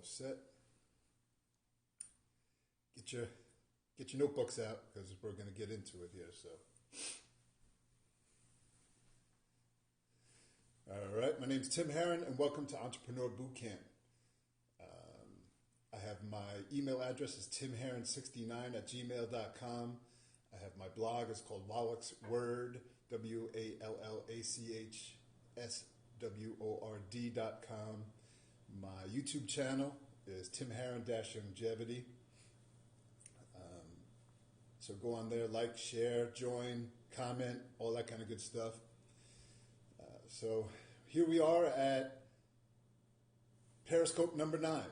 set. Get your notebooks out because we're going to get into it here. So, all right. My name's Tim Herron, and welcome to Entrepreneur Bootcamp. I have my email address is timherron69@gmail.com. I have my blog. It's called Wallach's Word, WALLACHSWORD.com. My YouTube channel is Tim Herron Longevity. So go on there, like, share, join, comment, all that kind of good stuff. So here we are at Periscope number 9,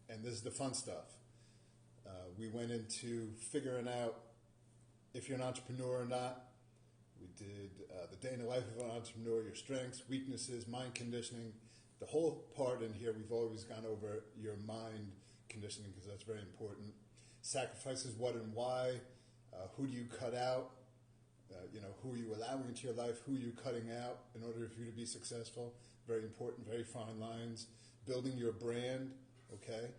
and this is the fun stuff. We went into figuring out if you're an entrepreneur or not. We did the day in the life of an entrepreneur, your strengths, weaknesses, mind conditioning. The whole part in here, we've always gone over your mind conditioning because that's very important. Sacrifices, what and why. Who do you cut out? Who are you allowing into your life? Who are you cutting out in order for you to be successful? Very important, very fine lines. Building your brand, okay?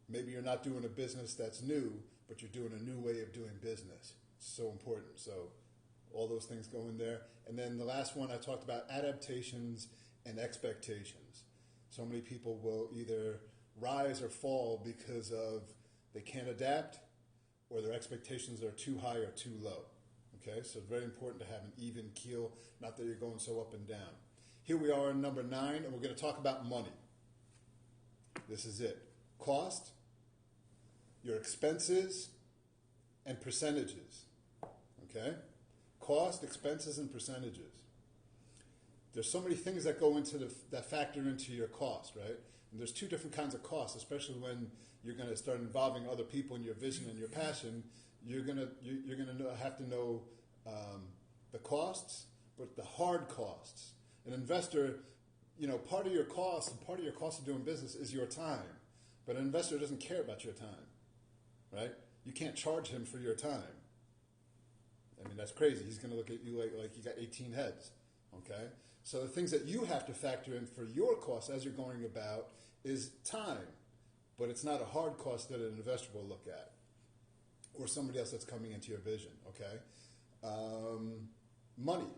Maybe you're not doing a business that's new, but you're doing a new way of doing business. It's so important. So all those things go in there. And then the last one, I talked about adaptations and expectations. So many people will either rise or fall because of they can't adapt or their expectations are too high or too low. Okay, so it's very important to have an even keel, not that you're going so up and down. Here we are in number 9, and we're going to talk about money. This is it. Cost, your expenses, and percentages. Okay? Cost, expenses, and percentages. There's so many things that go into that factor into your cost, right? And there's 2 different kinds of costs, especially when you're going to start involving other people in your vision and your passion. You're going to have to know the costs, but the hard costs. An investor, part of your cost and part of your cost of doing business is your time. But an investor doesn't care about your time, right? You can't charge him for your time. I mean, that's crazy. He's going to look at you like you got 18 heads. Okay, so the things that you have to factor in for your costs as you're going about is time, but it's not a hard cost that an investor will look at or somebody else that's coming into your vision. Okay, money.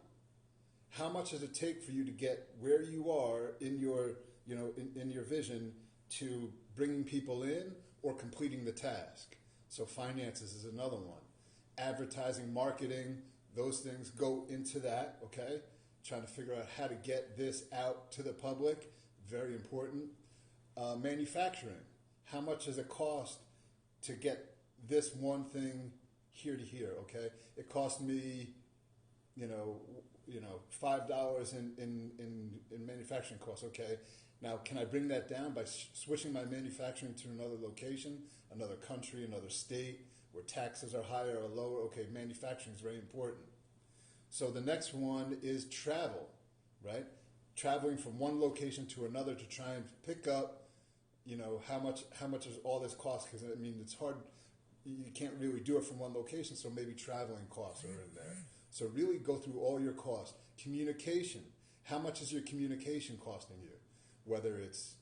How much does it take for you to get where you are in your, in your vision to bringing people in or completing the task? So finances is another one. Advertising, marketing, those things go into that. Okay. Trying to figure out how to get this out to the public, very important. Manufacturing, how much does it cost to get this one thing here to here, okay? It cost me, $5 in manufacturing costs, okay? Now, can I bring that down by switching my manufacturing to another location, another country, another state, where taxes are higher or lower? Okay, manufacturing is very important. So the next one is travel, right? Traveling from one location to another to try and pick up, how much does all this cost? Because it's hard. You can't really do it from one location, so maybe traveling costs are in there. So really go through all your costs. Communication. How much is your communication costing you? Whether it's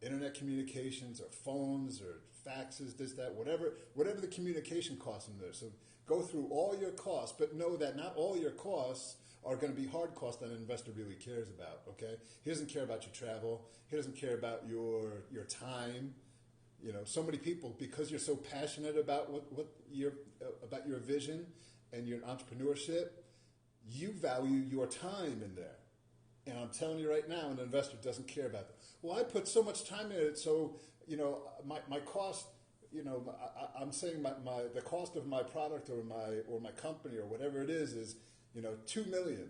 internet communications or phones or faxes, this, that, whatever the communication costs in there. So go through all your costs, but know that not all your costs are going to be hard costs that an investor really cares about, okay? He doesn't care about your travel. He doesn't care about your time. So many people, because you're so passionate about about your vision and your entrepreneurship, you value your time in there. And I'm telling you right now, an investor doesn't care about that. Well, I put so much time in it, so my cost. I'm saying the cost of my product or my company or whatever it is $2 million.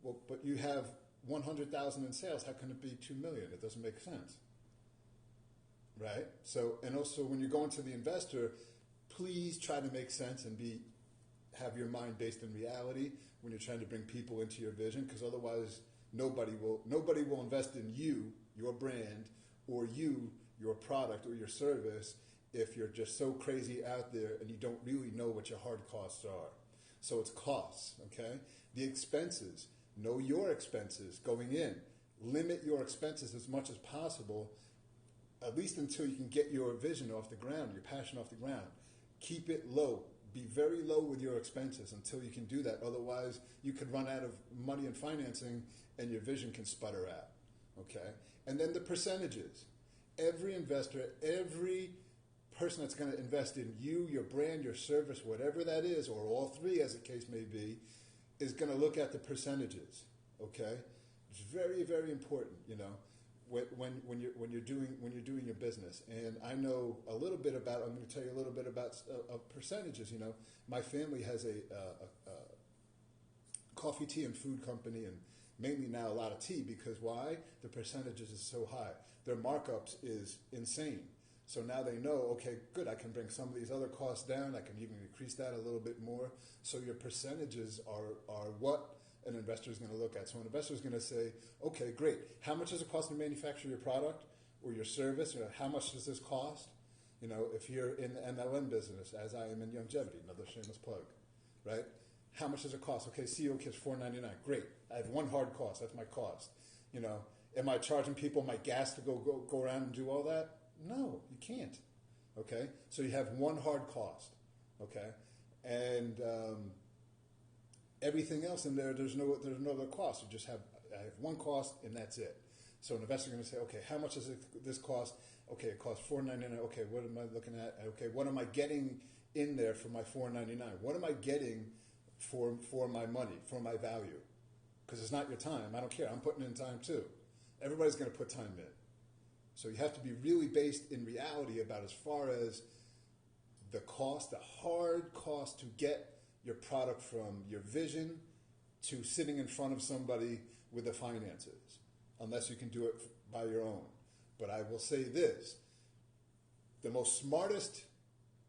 Well, but you have 100,000 in sales. How can it be $2 million? It doesn't make sense, right? So, and also when you're going to the investor, please try to make sense and have your mind based in reality when you're trying to bring people into your vision, because otherwise. Nobody will invest in you, your brand, or your product or your service if you're just so crazy out there and you don't really know what your hard costs are. So it's costs, okay? The expenses. Know your expenses going in. Limit your expenses as much as possible at least until you can get your vision off the ground, your passion off the ground. Keep it low. Be very low with your expenses until you can do that. Otherwise, you could run out of money and financing and your vision can sputter out. Okay? And then the percentages. Every investor, every person that's going to invest in you, your brand, your service, whatever that is, or all three as the case may be, is going to look at the percentages. Okay? It's very, very important, you know. When you're doing your business, and I know a little bit about. I'm going to tell you a little bit about percentages. You know, my family has a coffee, tea, and food company, and mainly now a lot of tea because why? The percentages is so high. Their markups is insane. So now they know, okay, good. I can bring some of these other costs down. I can even increase that a little bit more. So your percentages are what an investor is going to look at. So an investor is going to say, okay, great. How much does it cost to manufacture your product or your service? Or how much does this cost? You know, if you're in the MLM business, as I am in longevity, another shameless plug, right? How much does it cost? Okay, CEO kits $4.99. Great. I have one hard cost. That's my cost. You know, am I charging people my gas to go around and do all that? No, you can't. Okay, so you have one hard cost. Okay, and everything else in there, there's no other cost. I have one cost and that's it. So an investor is going to say, okay, how much does this cost? Okay, it costs $4.99. Okay, what am I looking at? Okay, what am I getting in there for my $4.99? What am I getting for my money, for my value? Because it's not your time. I don't care. I'm putting in time too. Everybody's going to put time in. So you have to be really based in reality about as far as the cost, the hard cost to get your product from your vision to sitting in front of somebody with the finances, unless you can do it by your own. But I will say this, the most smartest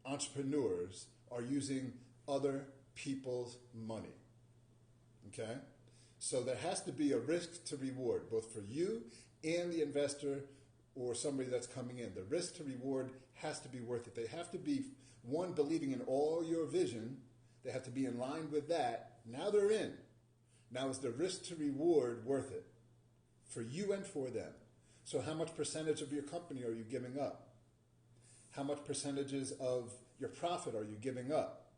entrepreneurs are using other people's money, okay? So there has to be a risk to reward, both for you and the investor or somebody that's coming in. The risk to reward has to be worth it. They have to be, one, believing in all your vision. They have to be in line with that. Now they're in. Now is the risk to reward worth it for you and for them? So how much percentage of your company are you giving up? How much percentages of your profit are you giving up?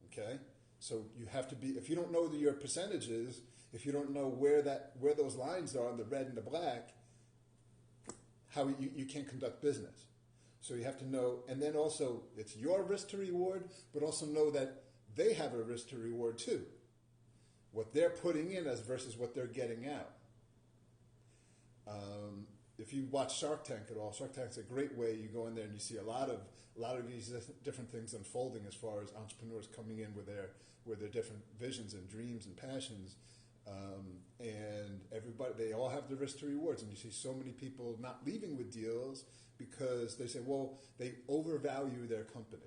Okay? So you have to be, if you don't know your percentages, if you don't know where those lines are on the red and the black, how you can't conduct business. So you have to know, and then also it's your risk to reward, but also know that they have a risk to reward too. What they're putting in as versus what they're getting out. If you watch Shark Tank at all, Shark Tank's a great way. You go in there and you see a lot of these different things unfolding as far as entrepreneurs coming in with their different visions and dreams and passions. And everybody, they all have the risk to rewards. And you see so many people not leaving with deals because they say, well, they overvalue their company.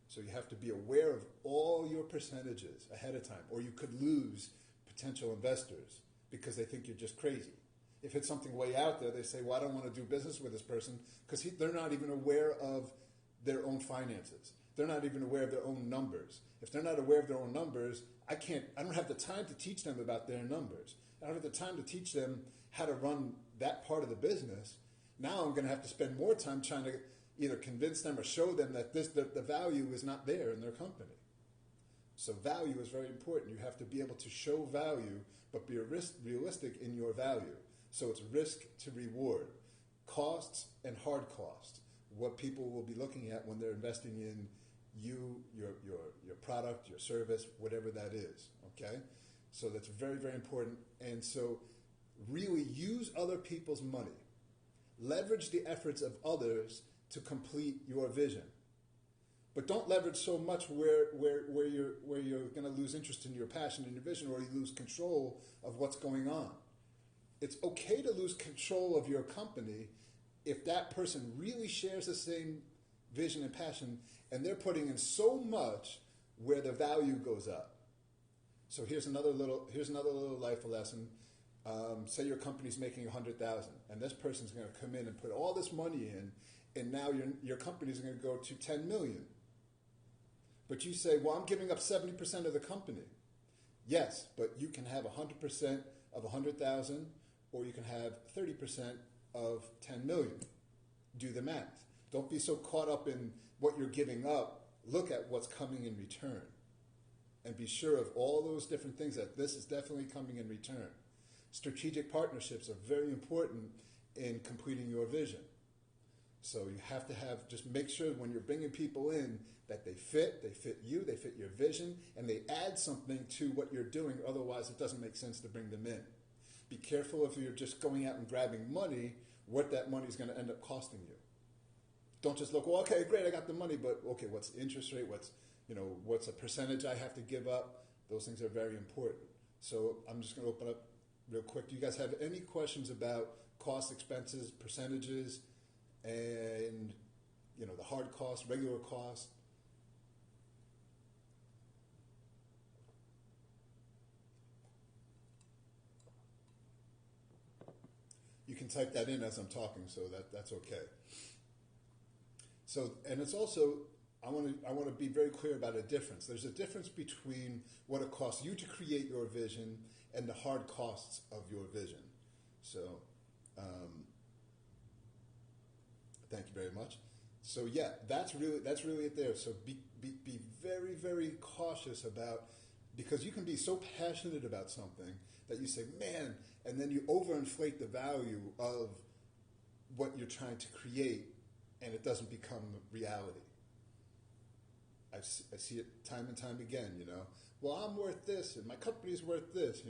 So you have to be aware of all your percentages ahead of time, or you could lose potential investors because they think you're just crazy. If it's something way out there, they say, well, I don't want to do business with this person because they're not even aware of their own finances. They're not even aware of their own numbers. If they're not aware of their own numbers, I don't have the time to teach them about their numbers. I don't have the time to teach them how to run that part of the business. Now I'm going to have to spend more time trying to either convince them or show them that the value is not there in their company. So value is very important. You have to be able to show value, but be realistic in your value. So it's risk to reward, costs and hard costs, what people will be looking at when they're investing in you, your product, your service, whatever that is, okay? So that's very, very important. And so really use other people's money. Leverage the efforts of others to complete your vision. But don't leverage so much where you're going to lose interest in your passion and your vision, or you lose control of what's going on. It's okay to lose control of your company if that person really shares the same vision and passion, and they're putting in so much where the value goes up. So here's another little life lesson. Say your company's making $100,000, and this person's going to come in and put all this money in, and now your company's going to go to $10 million. But you say, well, I'm giving up 70% of the company. Yes, but you can have 100% of $100,000, or you can have 30% of 10 million. Do the math. Don't be so caught up in what you're giving up. Look at what's coming in return. And be sure of all those different things that this is definitely coming in return. Strategic partnerships are very important in completing your vision. So you have to just make sure when you're bringing people in that they fit you, they fit your vision, and they add something to what you're doing. Otherwise, it doesn't make sense to bring them in. Be careful if you're just going out and grabbing money, what that money is going to end up costing you. Don't just look, well, okay, great, I got the money, but okay, what's the interest rate? What's a percentage I have to give up? Those things are very important. So I'm just going to open up real quick. Do you guys have any questions about cost, expenses, percentages, and the hard cost, regular cost? You can type that in as I'm talking, so that's okay. So, and it's also, I want to be very clear about a difference. There's a difference between what it costs you to create your vision and the hard costs of your vision. So, thank you very much. So yeah, that's really it there. So be very, very cautious about, because you can be so passionate about something that you say, man, and then you overinflate the value of what you're trying to create, and it doesn't become reality. I see it time and time again, Well, I'm worth this, and my company's worth this,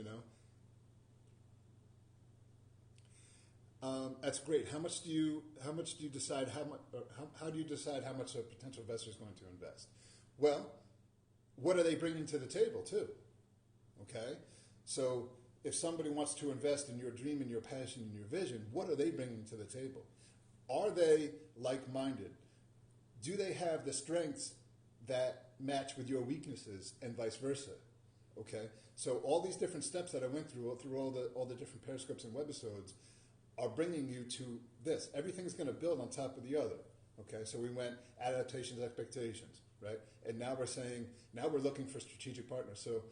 That's great. How do you decide how do you decide how much a potential investor is going to invest? Well, what are they bringing to the table too? Okay, so if somebody wants to invest in your dream and your passion and your vision, what are they bringing to the table? Are they like-minded? Do they have the strengths that match with your weaknesses and vice versa? Okay, so all these different steps that I went through all the different Periscopes and webisodes are bringing you to this. Everything's going to build on top of the other. Okay, so we went adaptations, expectations, right? And now we're looking for strategic partners. So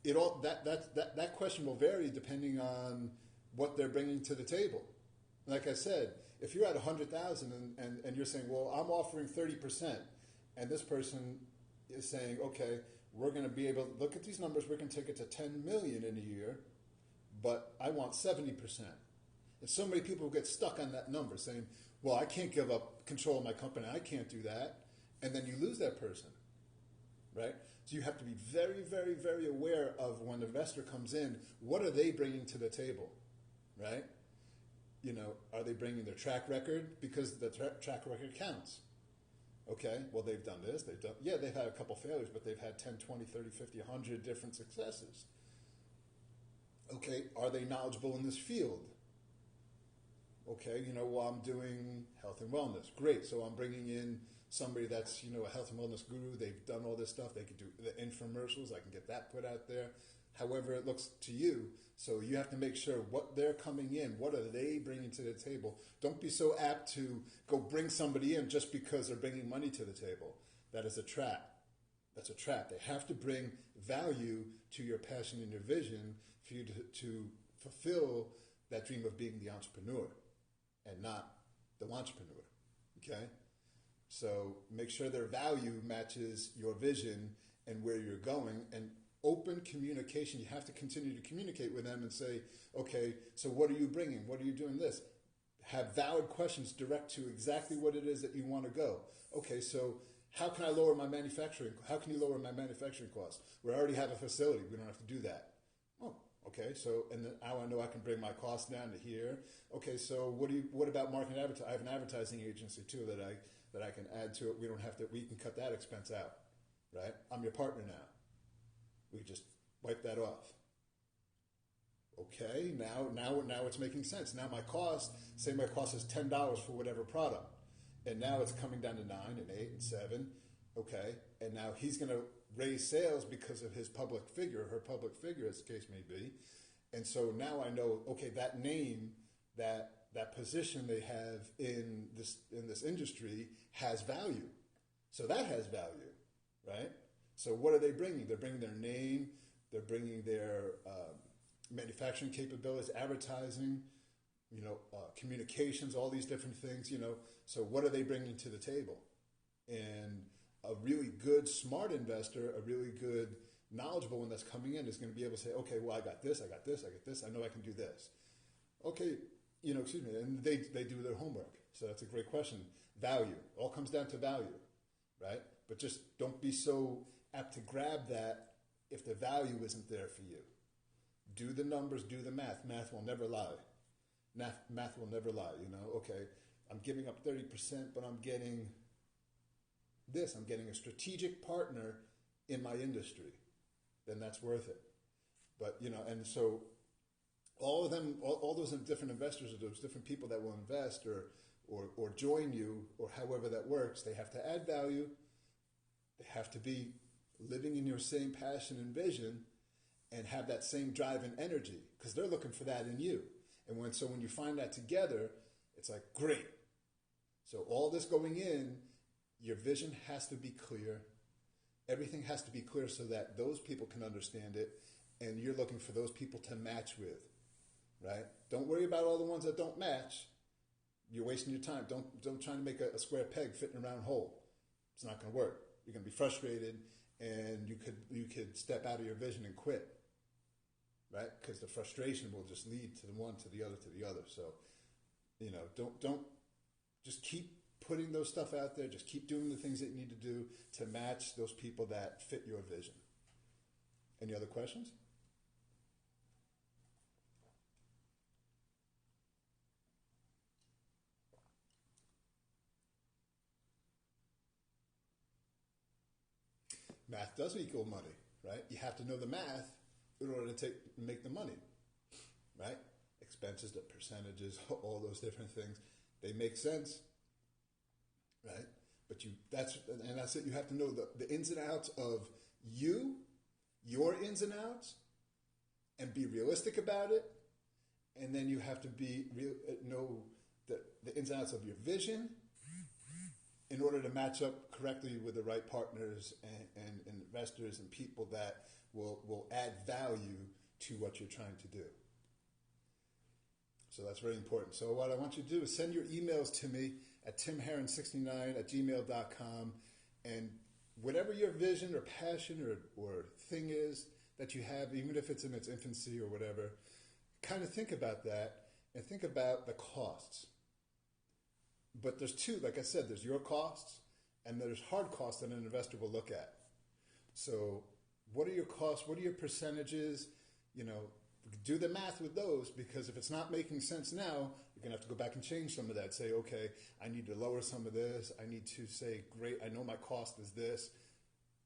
that question will vary depending on what they're bringing to the table. Like I said, if you're at 100,000 and you're saying, well, I'm offering 30%, and this person is saying, okay, we're going to be able to look at these numbers, we're going to take it to 10 million in a year, but I want 70%. And so many people get stuck on that number saying, well, I can't give up control of my company, I can't do that. And then you lose that person, right? So you have to be very, very, very aware of when the investor comes in, what are they bringing to the table, right? Are they bringing their track record? Because the track record counts. Okay, well, they've done this, they've had a couple failures, but they've had 10, 20, 30, 50, 100 different successes. Okay, are they knowledgeable in this field? Okay, well, I'm doing health and wellness. Great, so I'm bringing in somebody that's, a health and wellness guru. They've done all this stuff. They can do the infomercials. I can get that put out there. However it looks to you. So you have to make sure what they're coming in, what are they bringing to the table. Don't be so apt to go bring somebody in just because they're bringing money to the table. That is a trap. That's a trap. They have to bring value to your passion and your vision for you to fulfill that dream of being the entrepreneur and not the entrepreneur. Okay? So make sure their value matches your vision and where you're going, and open communication. You have to continue to communicate with them and say, okay, so what are you bringing? What are you doing this? Have valid questions direct to exactly what it is that you want to go. Okay, so how can I lower my manufacturing? How can you lower my manufacturing costs? We already have a facility. We don't have to do that. Oh, okay. So, and then now I know I can bring my costs down to here. Okay, so what about marketing and advertising? I have an advertising agency too that I can add to it. We can cut that expense out, right? I'm your partner now. We just wipe that off. Okay, now it's making sense. Now my cost is $10 for whatever product, and now it's coming down to 9 and 8 and 7. Okay, and now he's going to raise sales because of his public figure, her public figure, as the case may be. And so now I know, okay, that name, that position they have in this industry has value. So that has value, right? So what are they bringing? They're bringing their name. They're bringing their manufacturing capabilities, advertising. communications, all these different things, So what are they bringing to the table? And a really good, smart investor, a really good, knowledgeable one that's coming in is going to be able to say, okay, well, I got this, I got this, I got this, I know I can do this. Okay, excuse me, and they do their homework. So that's a great question. Value, all comes down to value, right? But just don't be so apt to grab that if the value isn't there for you. Do the numbers, do the math. Math will never lie. Math will never lie, Okay, I'm giving up 30%, but I'm getting this. I'm getting a strategic partner in my industry. Then that's worth it. But, and so all of them, all those different investors or those different people that will invest or join you or however that works, they have to add value. They have to be living in your same passion and vision and have that same drive and energy because they're looking for that in you. And when you find that together, it's like, great. So all this going in, your vision has to be clear. Everything has to be clear so that those people can understand it and you're looking for those people to match with, right? Don't worry about all the ones that don't match. You're wasting your time. Don't try to make a square peg fit in a round hole. It's not going to work. You're going to be frustrated and you could step out of your vision and quit, right? Because the frustration will just lead to the one, to the other, to the other. So, don't just keep putting those stuff out there. Just keep doing the things that you need to do to match those people that fit your vision. Any other questions? Math does equal money, right? You have to know the math in order to make the money, right? Expenses, the percentages, all those different things, they make sense, right? But that's it. You have to know the ins and outs of your ins and outs, and be realistic about it. And then you have to know the ins and outs of your vision in order to match up correctly with the right partners and investors and people that will add value to what you're trying to do. So that's very important. So what I want you to do is send your emails to me at timherron69@gmail.com, and whatever your vision or passion or thing is that you have, even if it's in its infancy or whatever, kind of think about that and think about the costs. But there's two, like I said, there's your costs and there's hard costs that an investor will look at. So what are your costs? What are your percentages? Do the math with those, because if it's not making sense now, you're going to have to go back and change some of that. Say, okay, I need to lower some of this. I need to say, great, I know my cost is this.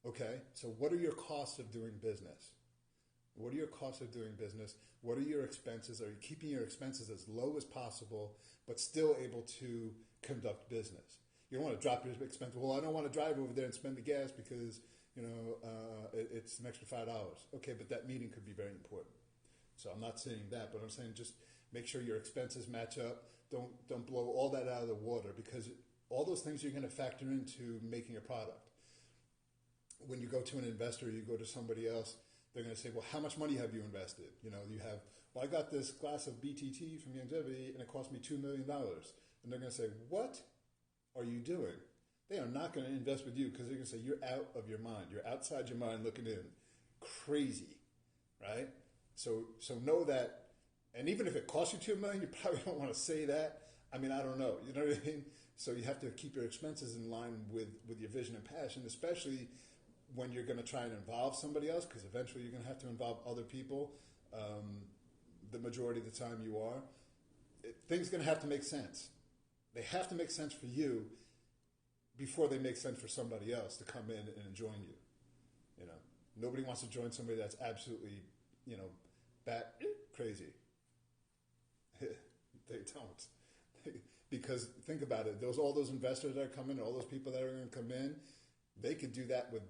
Okay, so what are your costs of doing business? What are your costs of doing business? What are your expenses? Are you keeping your expenses as low as possible, but still able to conduct business? You don't want to drop your expenses. Well, I don't want to drive over there and spend the gas because, it's an extra $5. Okay, but that meeting could be very important. So I'm not saying that, but I'm saying just make sure your expenses match up. Don't blow all that out of the water, because all those things you're going to factor into making a product. When you go to an investor, you go to somebody else, they're going to say, well, how much money have you invested? You have, well, I got this glass of BTT from Longevity and it cost me $2 million. And they're going to say, what are you doing? They are not going to invest with you because they're going to say, you're out of your mind. You're outside your mind looking in. Crazy, right? So know that, and even if it costs you $2 million, you probably don't want to say that. I mean, I don't know. You know what I mean? So you have to keep your expenses in line with your vision and passion, especially when you're going to try and involve somebody else, because eventually you're going to have to involve other people. The majority of the time you are. Things are going to have to make sense. They have to make sense for you before they make sense for somebody else to come in and join you. Nobody wants to join somebody that's absolutely, bat crazy. They don't. Because think about it, all those investors that are coming, all those people that are going to come in, they could do that with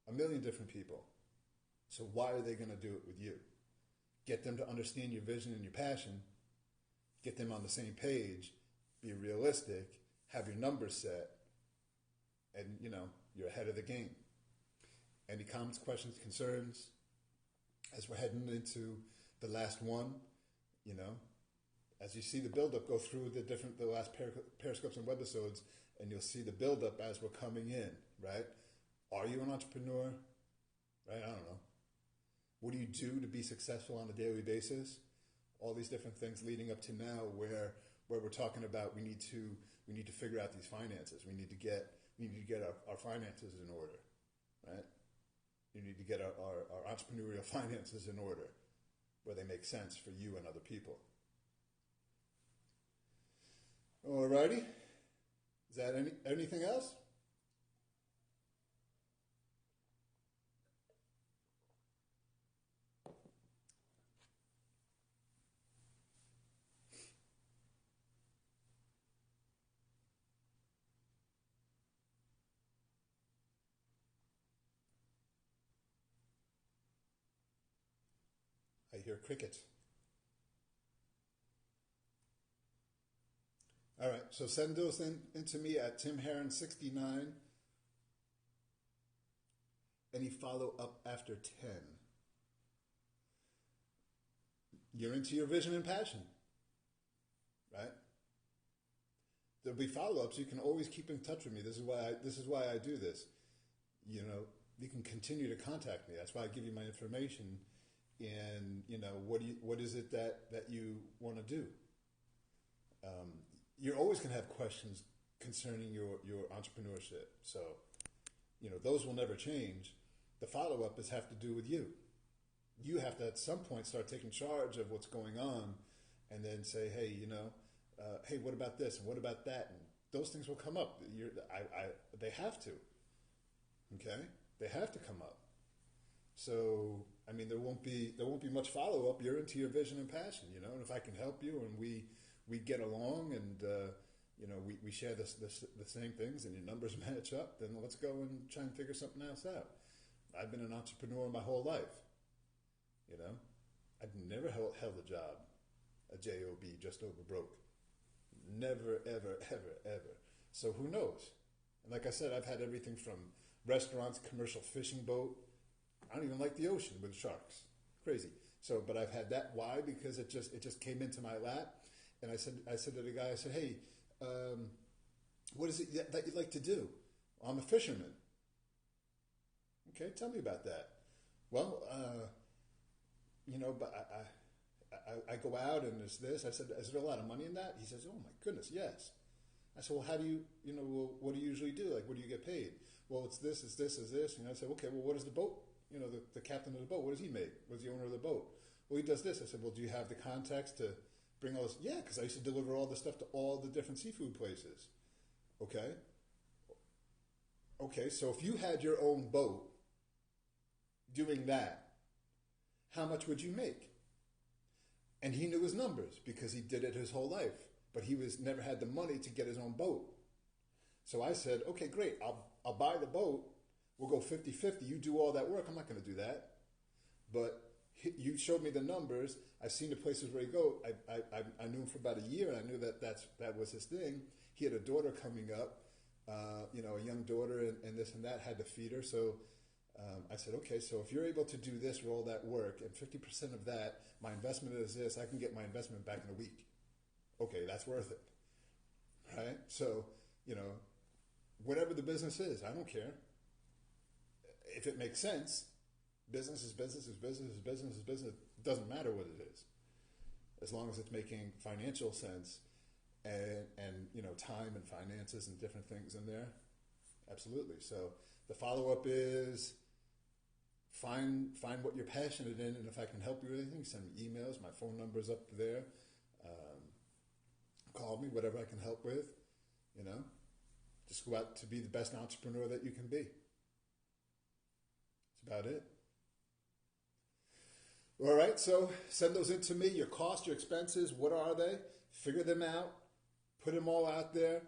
a million different people. So why are they going to do it with you? Get them to understand your vision and your passion. Get them on the same page. Be realistic. Have your numbers set. And, you're ahead of the game. Any comments, questions, concerns? As we're heading into the last one, as you see the buildup, go through the last Periscopes and webisodes, and you'll see the buildup as we're coming in, right? Are you an entrepreneur? Right? I don't know. What do you do to be successful on a daily basis? All these different things leading up to now, where we're talking about we need to figure out these finances. We need to get our finances in order, right? You need to get our entrepreneurial finances in order, where they make sense for you and other people. Alrighty. Is that anything else? I hear crickets. All right, so send those into me at timheron69. Any follow up after 10. You're into your vision and passion, right? There'll be follow-ups. You can always keep in touch with me. This is why I do this. You know, you can continue to contact me. That's why I give you my information. And you know, what is it that you want to do? You're always going to have questions concerning your entrepreneurship. So, you know, those will never change. The follow-up have to do with you. You have to at some point start taking charge of what's going on, and then say, hey, you know, hey, what about this and what about that? And those things will come up. They have to. Okay, they have to come up. So, I mean, there won't be much follow-up. You're into your vision and passion, you know. And if I can help you, and we get along, and you know, we share the same things, and your numbers match up, then let's go and try and figure something else out. I've been an entrepreneur my whole life, you know. I've never held a job, a job, just over broke. Never, ever, ever, ever. So who knows? And like I said, I've had everything from restaurants, commercial fishing boat. I don't even like the ocean with sharks. Crazy. So, but I've had that. Why? Because it just came into my lap. And I said to the guy, I said, hey, what is it that you'd like to do? I'm a fisherman. Okay, tell me about that. Well, you know, but I go out and there's this. I said, is there a lot of money in that? He says, oh my goodness, yes. I said, well, how do you know, well, what do you usually do? Like, what do you get paid? Well, it's this, it's this, it's this. And I said, okay, well, what is the boat? You know, the captain of the boat, what does he make? What's the owner of the boat? Well, he does this. I said, well, do you have the contacts to bring all this? Yeah, because I used to deliver all this stuff to all the different seafood places. Okay? Okay, so if you had your own boat doing that, how much would you make? And he knew his numbers because he did it his whole life. But he never had the money to get his own boat. So I said, okay, great. I'll buy the boat. We'll go 50-50. You do all that work. I'm not going to do that. But you showed me the numbers. I've seen the places where he go. I knew him for about a year, and I knew that was his thing. He had a daughter coming up, you know, a young daughter, and this and that, had to feed her. So I said, okay, so if you're able to do this, all that work, and 50% of that, my investment is this, I can get my investment back in a week. Okay, that's worth it, right? So, you know, whatever the business is, I don't care. If it makes sense, business is business is business is business is business. It doesn't matter what it is, as long as it's making financial sense, and you know, time and finances and different things in there. Absolutely. So the follow-up is find what you're passionate in, and if I can help you with anything, send me emails. My phone number's up there. Call me, whatever I can help with, you know. Just go out to be the best entrepreneur that you can be. That's about it. All right, so send those in to me. Your costs, your expenses, what are they? Figure them out. Put them all out there,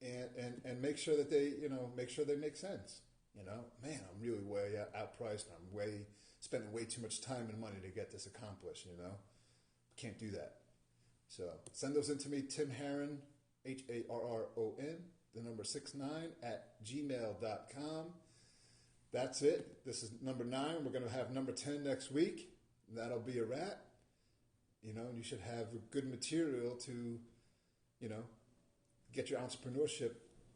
and make sure that they, you know, make sure they make sense. You know, man, I'm really way outpriced. I'm spending way too much time and money to get this accomplished. You know, can't do that. So send those in to me, Tim Harron, HARRON, the number 69 at gmail.com. That's it. This is number 9. We're going to have number 10 next week. That'll be a wrap. and you should have good material to, get your entrepreneurship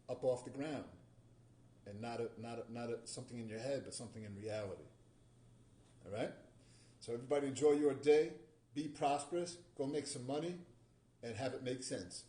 up off the ground, and not something in your head, but something in reality. All right. So everybody enjoy your day. Be prosperous. Go make some money, and have it make sense.